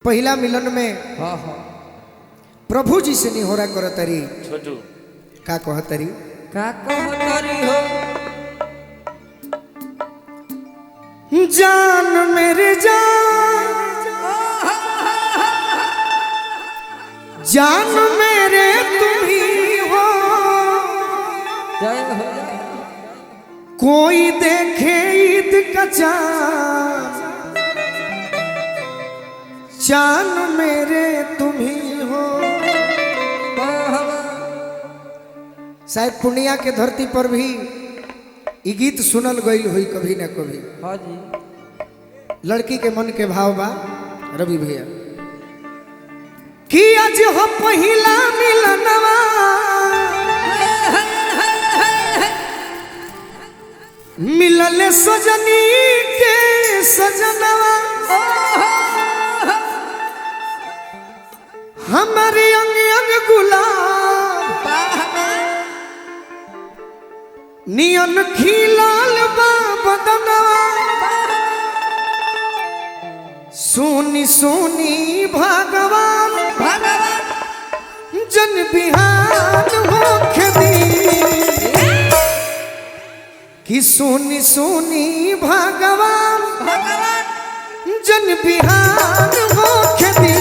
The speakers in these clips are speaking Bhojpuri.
पहला मिलन में हाँ हाँ प्रभु जी से निहोरा करतरी छोटू का कहतरी हो जान मेरे जान जान मेरे तुम ही हो जय हो कोई देखे ईद का चाँद जान मेरे तुम ही हो। शायद पूर्णिया के धरती पर भी ये गीत सुनल गई हुई कभी ना कभी। हाँ जी लड़की के मन के भाव बा रवि भैया कि आज हो पहिला मिलनवा मिलले सजनी के सजनवा हमारे अंग अंग गुलाब नियन खिलाल बा बदनवा सोनी सोनी भगवान जन बिहान होखे दी कि सोनी सोनी भगवान जन बिहान होखे दी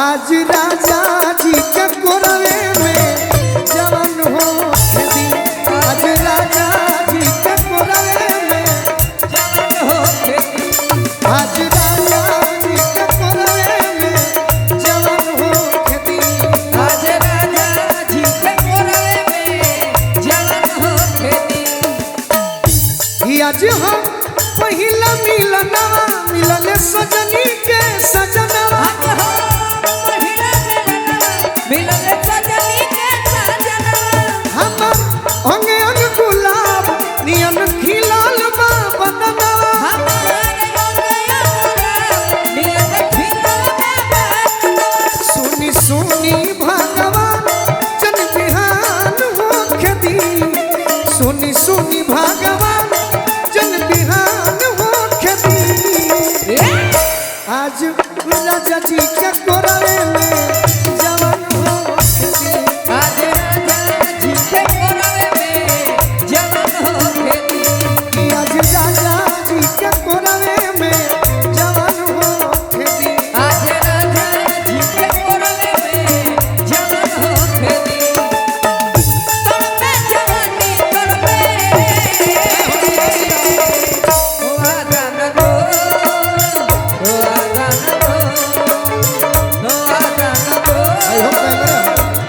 आज राजा जी के कोरवे में जवान होखे दी आज राजा जी के कोरवे में जवान होखे दी आज राजा जी के कोरवे में जवान होखे दी आज राजा जी के कोरवे में जवान होखे दी कि आज हम पहिला मिलनवा मिलले सजनी के सजनवा हम अंग अंग गुलाब नियन खिलाल बा बदनवा सुनी सुनी भगवान जन बिहान होखे दी सुनी सुनी भगवान जन बिहान होखे दी आज राजा जी के कोरवे में जवान होखे दी आज राजा जी के कोरवे में जवान होखे दी कि आज राजा जी के कोरवे में जवान होखे दी आज राजा जी के कोरवे में जवान होखे दी तड़पे जवानी तड़पे ओ आदान दो ओ आदान दो ओ आदान दो आई होप कैमरा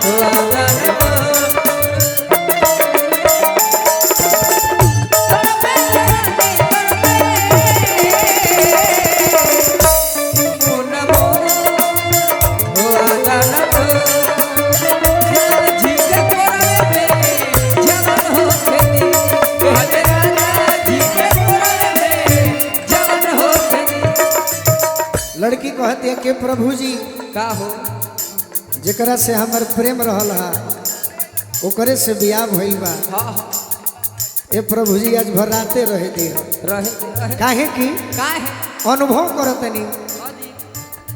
ओ आदान दो तड़पे जवानी तड़पे ओ नमो ओ आदान दो जी के कोरवे में जवान होखे दी आज राजा जी के कोरवे में जवान होखे दी लड़की कहती है कि प्रभु जी का हो जेकरा से हमर प्रेम रहल हा ओकरे से बियाह भइल बा हाँ हाँ ए प्रभु जी आज भर राते रहे दी रहे काहे कि का है अनुभव करतनी हाँ जी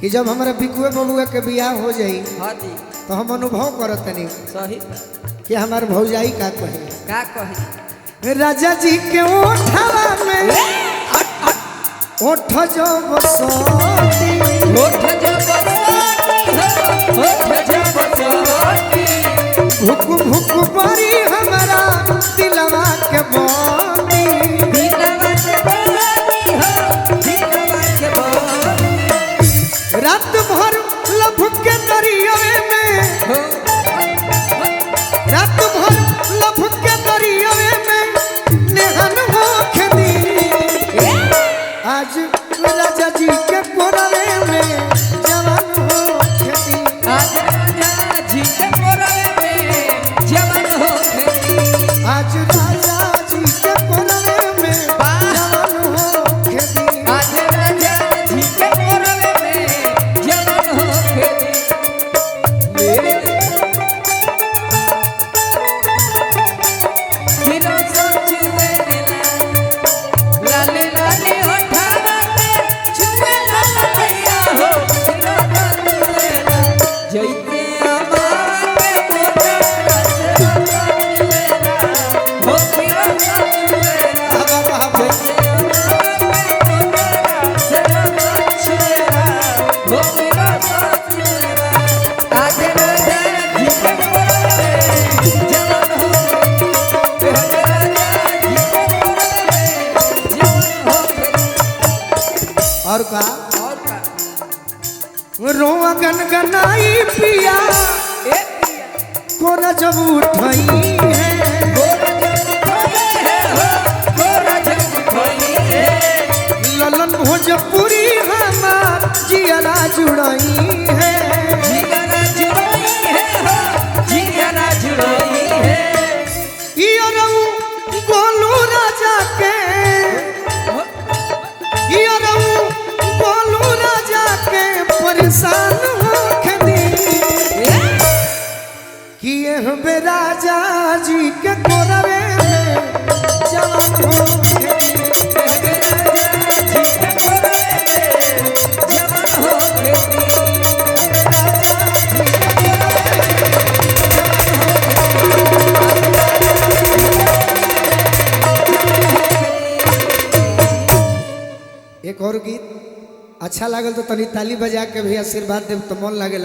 कि जब हमारा बिकुए बबुआ के बियाह हो जाई हाँ जी तो हम अनुभव करतनी सही कि हमार भौजाई का कहे का कही राजा जी के ओठवा में ओठ जो बसोती होठ जब होठ जब भुक भुक परी हमारा दिलवा के बोली दिलवा के बोली हो दिलवा के बोली रात भर लभ के दरिया में हो रात भर लभ के दरिया में नेहन होखे दी आज राजा जी के कोरवे रोआ गनगनाई पिया ए कोरा जब उठई है ललन भोजपुरी हमार जियरा जुड़ई है इयरऊ गोलू राजा के इयरऊ गोलू राजा के परेशान होके दी किए हबे राजा जी के कोरवे में जवान होके दी एक और गीत अच्छा लागल तो तनी ताली बजा के भी आशीर्वाद देव तो मन लागे